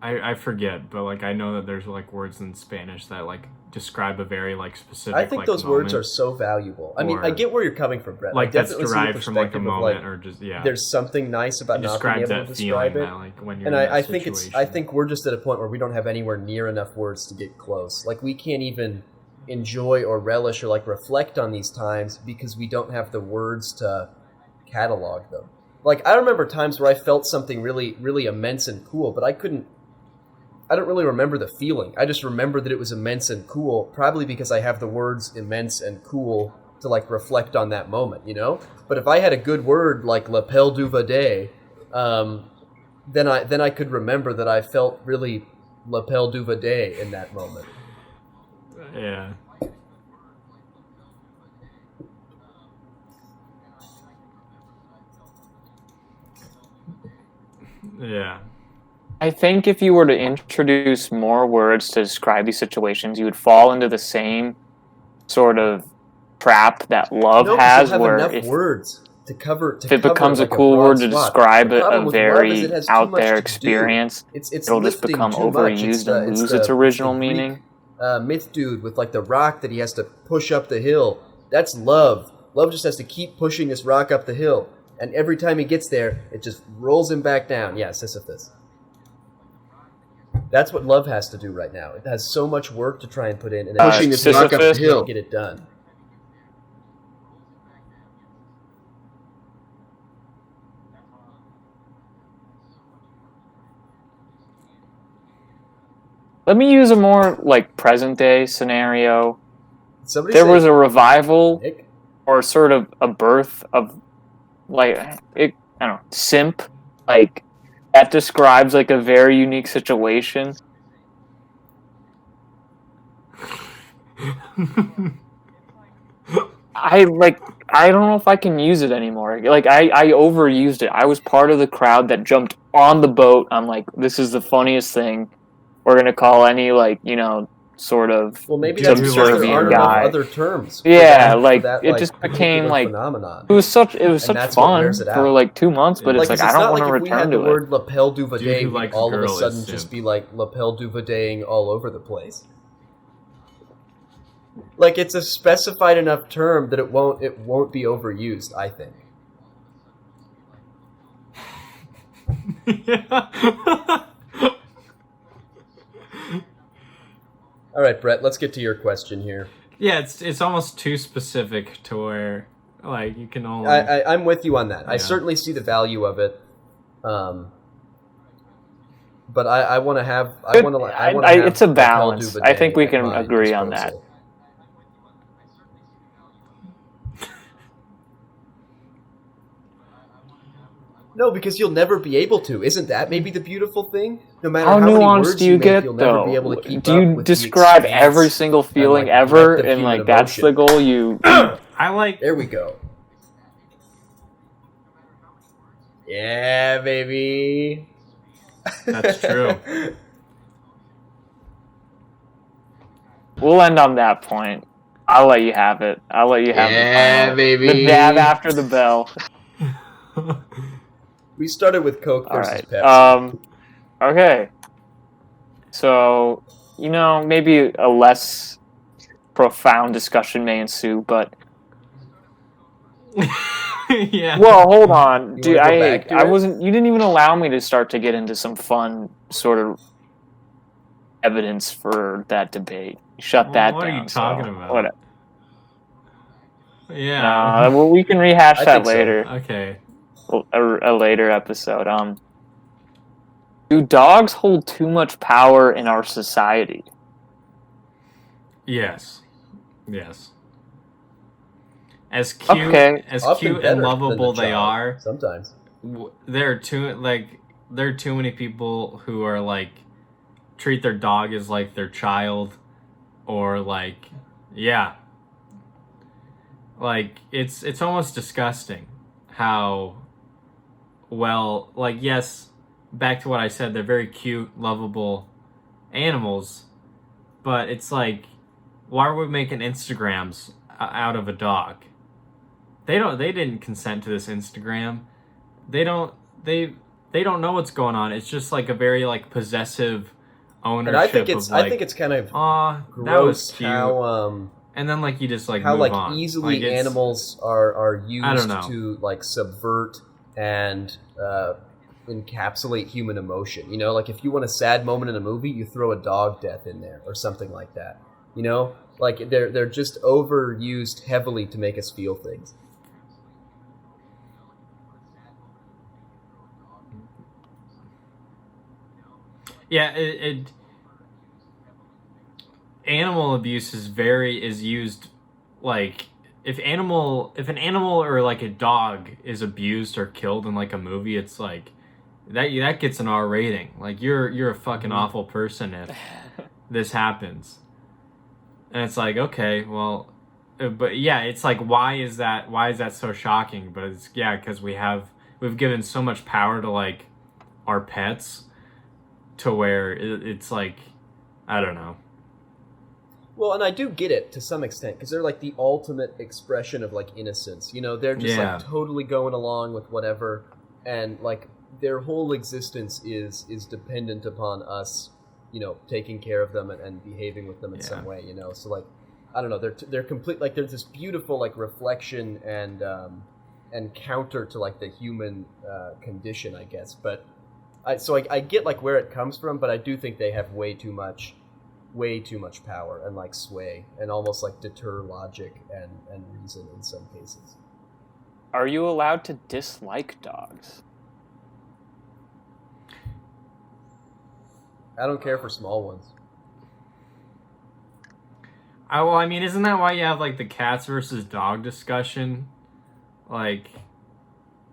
I forget, but like I know that there's like words in Spanish that like describe a very like specific. I think like, those words moment. are so valuable. I mean, Or- I get where you're coming from, Brett. like I that's definitely see the derived from like a perspective of, moment like, or just yeah. there's something nice about It not being describes able to that describe feeling it. that like when you're And in that I think situation. I think we're just at a point where we don't have anywhere near enough words to get close. Like we can't even enjoy or relish or like reflect on these times because we don't have the words to catalog them. Like I remember times where I felt something really, really immense and cool, but I don't really remember the feeling. I just remember that it was immense and cool, probably because I have the words immense and cool to like reflect on that moment, you know? But if I had a good word like lapel du vide, then I could remember that I felt really lapel du vide in that moment. yeah. Yeah. I think if you were to introduce more words to describe these situations, you would fall into the same sort of trap that love No, 'cause has, you'll have where enough if words to cover. if it becomes a like cool broad word to swath. describe The problem a with love is very it has too out much there to do. experience, It's it'll just lifting become too much. overused and It's lose the its original Greek, meaning. myth dude with like the rock that he has to push up the hill. That's love. Love just has to keep pushing this rock up the hill, and every time he gets there, it just rolls him back down. Yeah, Sisyphus. That's what love has to do right now. It has so much work to try and put in, and it Pushing this rock up the can't hill. get it done. Let me use a more like present day scenario. Somebody There say, was a revival Nick? or sort of a birth of like I don't know, simp, like that describes like a very unique situation. I don't know if I can use it anymore. Like I overused it. I was part of the crowd that jumped on the boat. I'm like, this is the funniest thing. We're gonna call any sort of Well, maybe that's because there subservient aren't enough guy. other terms. Yeah, for like that, it just became particular like phenomenon. it was such And such that's what fun wears it for out. like 2 months, but Yeah. it's like I it's don't not want to like if we return had the to it. word lapel du Dude vide, who we'd likes all of a girl is sudden just simp. be like lapel du videing all over the place. Like it's a specified enough term that it won't be overused, I think. Yeah. All right, Brett, let's get to your question here. Yeah, it's almost too specific to where like you can only I'm with you on that. I Yeah. certainly see the value of it. But I want to have. I want to. I want to have. It's a Raquel balance. Duvernay I think we at can my agree on that. disposal. No, because you'll never be able to. Isn't that maybe the beautiful thing? No matter How how many nuanced words do you make, get, you'll never be though? able to keep Do up you with the describe every expanse single feeling and, like, ever, breadth of and human like that's emotion. the goal? You I like. There we go. Yeah, baby. That's true. We'll end on that point. I'll let you have it. I'll let you have Yeah, the final, baby. the dab after the bell. We started with Coke All versus right. Pepsi. Okay. So, maybe a less profound discussion may ensue, but Yeah. well, hold on. You Dude, wanna go back to I it? wasn't you didn't even allow me to start to get into some fun sort of evidence for that debate. Shut Well, that what down. are you talking about? Whatever. Yeah. Well, we can rehash I that think so. later. Okay. A later episode. Do dogs hold too much power in our society? Yes. Yes. As cute, Okay. as Often cute better and than lovable the they child, are, sometimes. there are too many people who are like treat their dog as like their child, or like, yeah, like it's almost disgusting how well, like, yes, back to what I said, they're very cute, lovable animals, but it's like, why are we making Instagrams out of a dog? They didn't consent to this Instagram. They don't know what's going on. It's just like a very like possessive ownership. And I think it's of, like, I think it's kind of aw, that was gross cute. how And then like you just like how move like on. easily Like, it's- animals are I don't used know. to like subvert and encapsulate human emotion. You know, like if you want a sad moment in a movie, you throw a dog death in there or something like that. You know, like they're just overused heavily to make us feel things. Yeah, it animal abuse is used like if an animal or like a dog is abused or killed in like a movie, it's like that gets an R rating. Like you're a fucking awful person if this happens. And it's like, okay, well, but yeah, it's like why is that so shocking? But it's because we've given so much power to like our pets to where it's like, I don't know. Well, and I do get it to some extent because they're like the ultimate expression of like innocence. You know, they're just Yeah. like totally going along with whatever, and like their whole existence is dependent upon us, you know, taking care of them and behaving with them in some way. You know, so like I don't know, they're complete, like there's this beautiful like reflection and counter to like the human condition, I guess. But I get like where it comes from, but I do think they have way too much power and like sway and almost like deter logic and reason in some cases. Are you allowed to dislike dogs? I don't care for small ones. Well, I mean, isn't that why you have like the cats versus dog discussion? Like,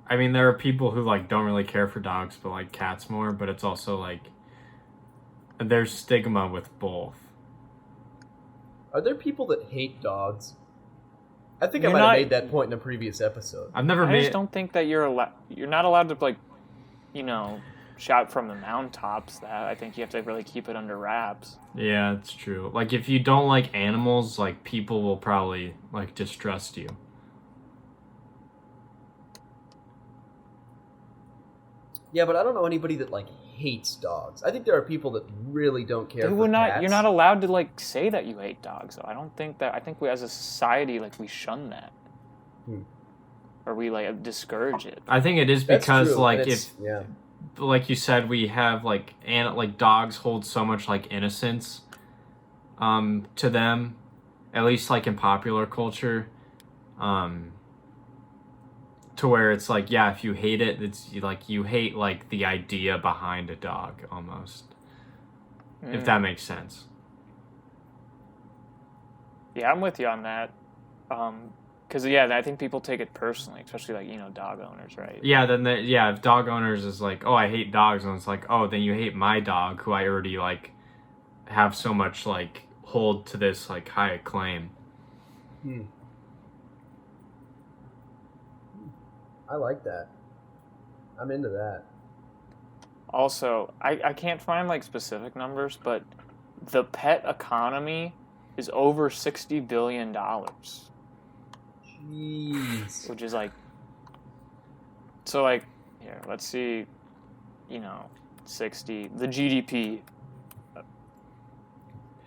I mean, there are people who like don't really care for dogs but like cats more, but it's also like there's stigma with both. Are there people that hate dogs? I think You're I might have not- made that point in a previous episode. I've never I made just don't think that you're not allowed to like, shout from the mountaintops. That I think you have to really keep it under wraps. Yeah, it's true. Like if you don't like animals, like people will probably like distrust you. Yeah, but I don't know anybody that like hates dogs. I think there are people that really don't care for cats. You're not allowed to like say that you hate dogs. Though. I think we as a society like we shun that, or we like discourage it. I think it is That's because true, like and if yeah. like you said, we have like dogs hold so much like innocence to them, at least like in popular culture, to where it's like, yeah, if you hate it, it's like you hate like the idea behind a dog almost. If that makes sense. Yeah, I'm with you on that. Because I think people take it personally, especially like dog owners, right? Yeah, then if dog owners is like, oh, I hate dogs, and it's like, oh, then you hate my dog, who I already like have so much like hold to this like high acclaim. I like that. I'm into that. Also, I can't find like specific numbers, but the pet economy is over $60 billion, Jeez. which is like, so like, here, let's see, 60, the GDP.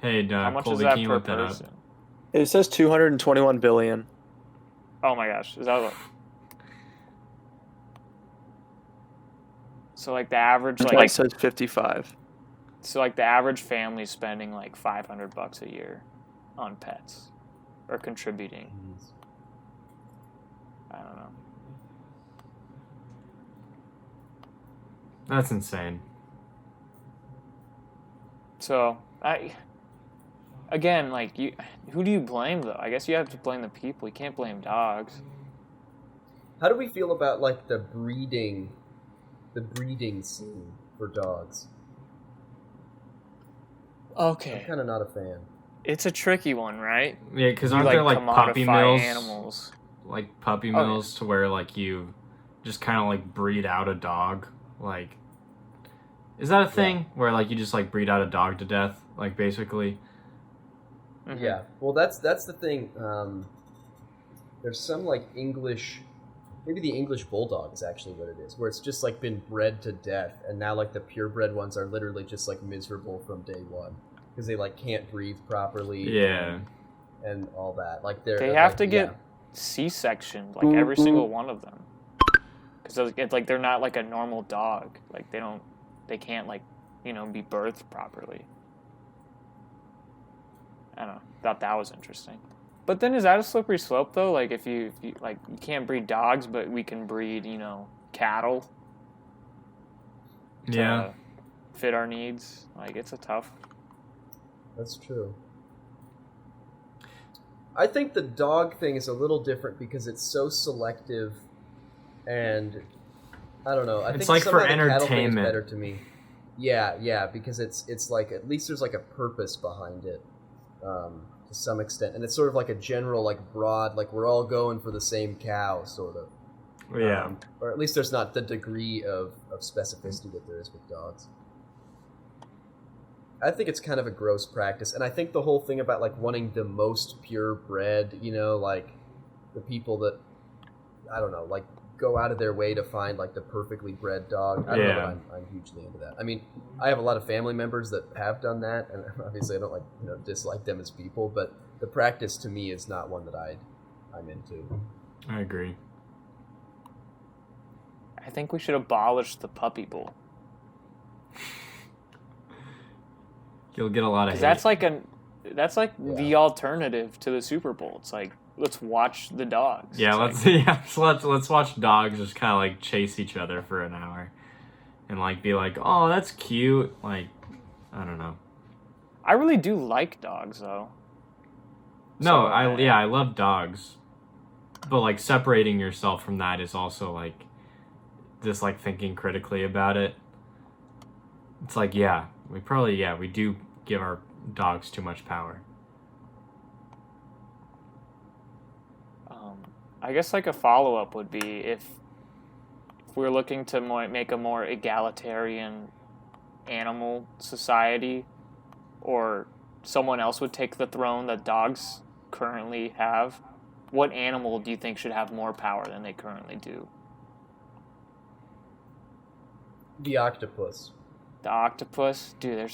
Hey, How much Colby, is that can you per look that up? person? It says 221 billion. Oh my gosh, is that what? So like the average It says 55. So like the average family spending like $500 a year on pets or contributing. Jeez. I don't know. That's insane. So who do you blame though? I guess you have to blame the people. You can't blame dogs. How do we feel about like the breeding scene for dogs? Okay. I'm kind of not a fan. It's a tricky one, right? Yeah, because You, aren't there like puppy commodify mills? animals. Like puppy Oh, yeah. mills to where like you just kind of like breed out a dog? Like, is that a thing where like you just like breed out a dog to death? Like basically. Mhm. Yeah. Well, that's the thing. There's some like English, maybe the English bulldog is actually what it is, where it's just like been bred to death, and now like the purebred ones are literally just like miserable from day one because they like can't breathe properly. Yeah. And all that. Like They have to get C-sectioned, like every single one of them, because it's like they're not like a normal dog. Like they can't like be birthed properly. I don't know. Thought that was interesting. But then is that a slippery slope though? Like if you like you can't breed dogs, but we can breed cattle. To Yeah. fit our needs. Like it's a tough. That's true. I think the dog thing is a little different because it's so selective, and I don't know. I It's think like somehow for the cattle thing is entertainment. better to me. Yeah, because it's like at least there's like a purpose behind it, to some extent, and it's sort of like a general, like broad, like we're all going for the same cow, sort of. Yeah. Or at least there's not the degree of specificity that there is with dogs. I think it's kind of a gross practice, and I think the whole thing about like wanting the most purebred, like the people that I don't know, like go out of their way to find like the perfectly bred dog. I don't know, but I'm hugely into that. I mean, I have a lot of family members that have done that, and obviously I don't like dislike them as people, but the practice to me is not one that I'm into. I agree. I think we should abolish the puppy bowl. You'll get a lot of hate. That's like the alternative to the Super Bowl. It's like let's watch the dogs. Yeah, It's let's watch dogs just kind of like chase each other for an hour, and like be like, oh, that's cute. Like, I don't know. I really do like dogs though. No, So, I love dogs, but like separating yourself from that is also like just like thinking critically about it. It's like we do give our dogs too much power. I guess like a follow-up would be if we're looking to make a more egalitarian animal society, or someone else would take the throne that dogs currently have, what animal do you think should have more power than they currently do? The octopus. The octopus? Dude,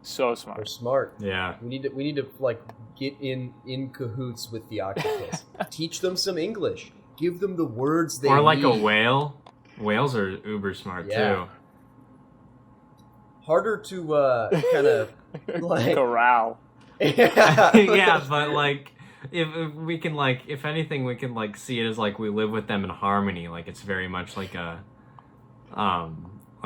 so They're smart. smart. Yeah. We need to like get in cahoots with the octopus. Teach them some English. Give them the words they need. Or like a whale. Whales are uber smart too. Harder to kind of like Corral. Yeah, but like if we can like, if anything, we can like see it as like we live with them in harmony. Like it's very much like a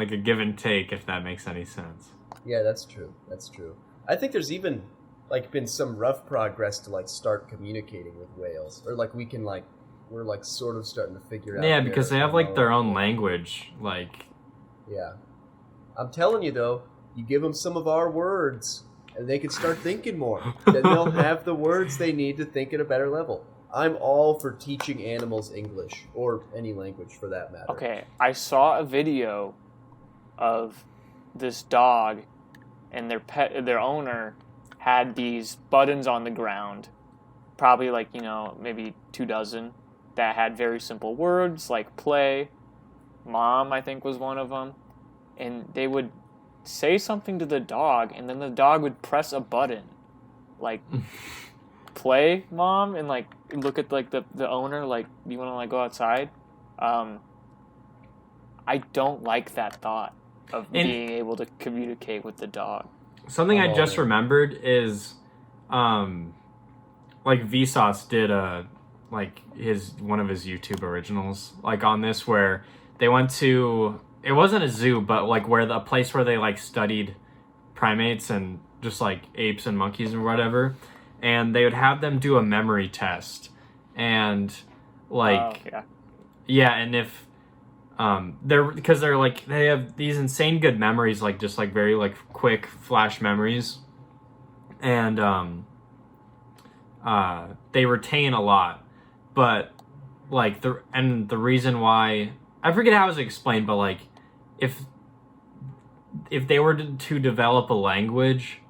give and take, if that makes any sense. Yeah, that's true. That's true. I think there's even like been some rough progress to like start communicating with whales, or like we can like we're like sort of starting to figure out. Yeah, because they have like their own language. Like, yeah, I'm telling you though, you give them some of our words, and they can start thinking more. Then they'll have the words they need to think at a better level. I'm all for teaching animals English, or any language for that matter. Okay, I saw a video of this dog, and their owner had these buttons on the ground, probably like, maybe 24, that had very simple words like play, mom, I think was one of them, and they would say something to the dog, and then the dog would press a button, like play, mom, and like look at like the owner, like, you want to like go outside. I don't like that thought of being able to communicate with the dog. Something I just remembered is, like Vsauce did one of his YouTube originals, like on this, where they went to, it wasn't a zoo, but like a place where they like studied primates and just like apes and monkeys and whatever, and they would have them do a memory test, and like, yeah, and if they're like, they have these insane good memories, like just like very like quick flash memories, and they retain a lot, but like the reason why, I forget how it was explained, but like if they were to develop a language,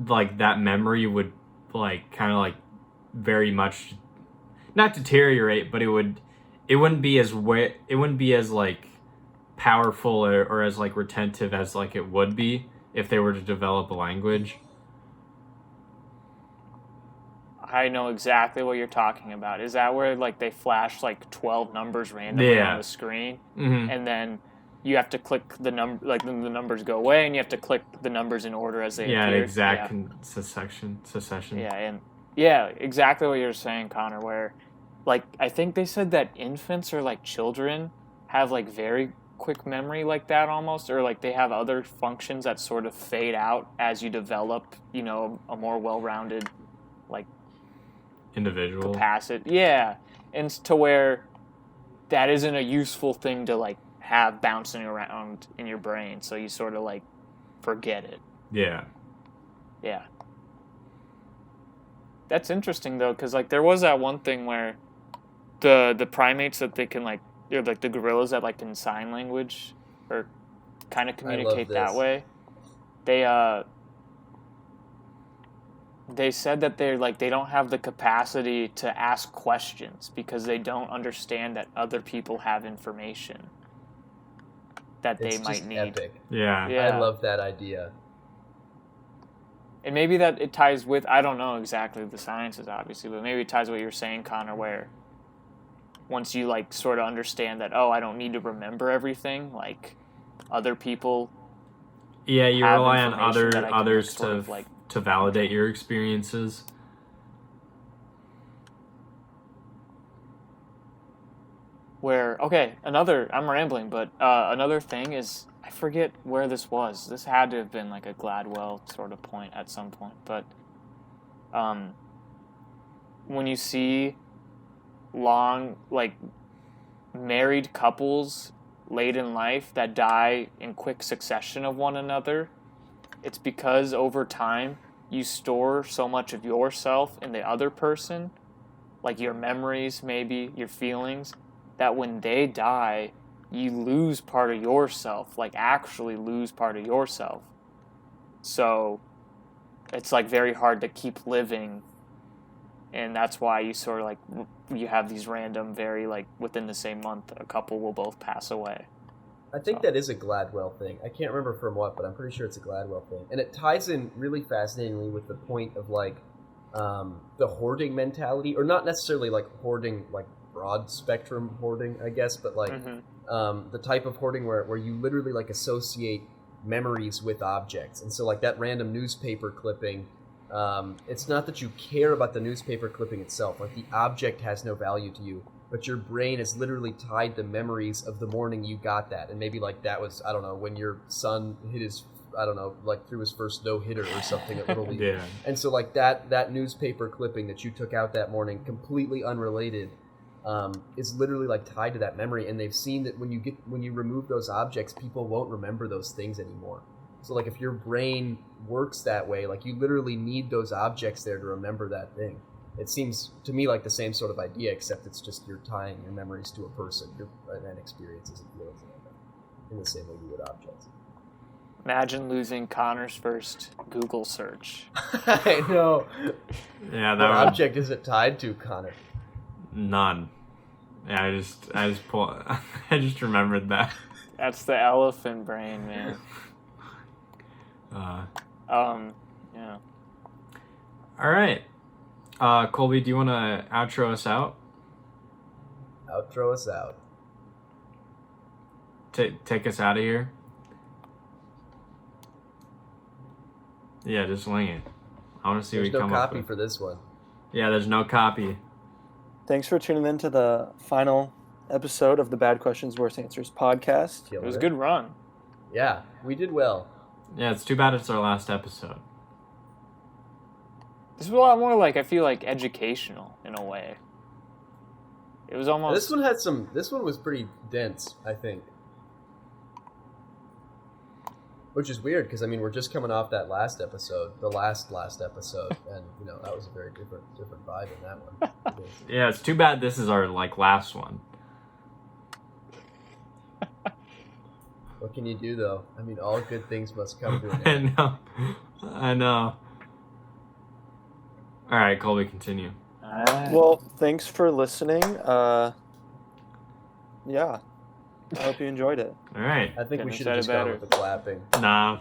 like that memory would like kind of like very much not deteriorate, but it wouldn't be as like powerful or as like retentive as like it would be if they were to develop a language. I know exactly what you're talking about. Is that where like they flash like 12 numbers randomly on the screen, and then you have to click the number, like then the numbers go away, and you have to click the numbers in order as they appear. Exact secession. Yeah, exactly what you're saying, Connor. Where, like, I think they said that infants or like children have like very quick memory like that almost, or like they have other functions that sort of fade out as you develop, a more well-rounded like individual capacity. Yeah, and to where that isn't a useful thing to like have bouncing around in your brain, so you sort of like forget it. Yeah. That's interesting though, because like there was that one thing where the primates that they can like, or like the gorillas that like can sign language or kind of communicate that way, they said that they don't have the capacity to ask questions because they don't understand that other people have information that they might need. Epic. Yeah. I love that idea. And maybe that it ties with, I don't know exactly the sciences obviously, but maybe it ties with what you're saying, Connor, where once you like sort of understand that, I don't need to remember everything, like other people. Yeah, you rely on others to to validate your experiences. Where, I'm rambling, but another thing is, I forget where this was. This had to have been like a Gladwell sort of point at some point, but when you see long, like, married couples late in life that die in quick succession of one another, it's because over time you store so much of yourself in the other person, like your memories, maybe your feelings, that when they die, you lose part of yourself, like actually lose part of yourself. So it's like very hard to keep living, and that's why you sort of like, you have these random, very like within the same month, a couple will both pass away. I think that is a Gladwell thing. I can't remember from what, but I'm pretty sure it's a Gladwell thing. And it ties in really fascinatingly with the point of like the hoarding mentality, or not necessarily like hoarding, like broad spectrum hoarding, I guess, but like the type of hoarding where you literally like associate memories with objects. And so like that random newspaper clipping It's not that you care about the newspaper clipping itself. Like, the object has no value to you, but your brain is literally tied to memories of the morning you got that. And maybe, like, that was, I don't know, when your son hit his, I don't know, like, threw his first no-hitter or something at Little League. Yeah. And so, like, that newspaper clipping that you took out that morning, completely unrelated, is literally, like, tied to that memory. And they've seen that when you remove those objects, people won't remember those things anymore. So, like, if your brain works that way, like, you literally need those objects there to remember that thing. It seems to me like the same sort of idea, except it's just you're tying your memories to a person, and experiences and feelings like that, in the same way you would objects. Imagine losing Connor's first Google search. I know. Yeah, What that would... object is it tied to, Connor? None. Yeah, I just remembered that. That's the elephant brain, man. Yeah. All right. Colby, do you want to outro us out? Outro us out. Take us out of here? Yeah, just wing it. I want to see There's what you no come up copy with. for this one. Yeah, there's no copy. Thanks for tuning in to the final episode of the Bad Questions, Worst Answers podcast. It was a good run. Yeah, we did well. Yeah, it's too bad it's our last episode. This was a lot more like, I feel like, educational in a way. It was almost... This one was pretty dense, I think. Which is weird, because, I mean, we're just coming off that last episode, the last episode, and, you know, that was a very different vibe in that one. Yeah, it's too bad this is our, last one. What can you do, though? I mean, all good things must come to an end. I know. All right, Colby, continue. Well, thanks for listening. Yeah, I hope you enjoyed it. All right. I think we Couldn't should have have said just it gone with the clapping. Nah.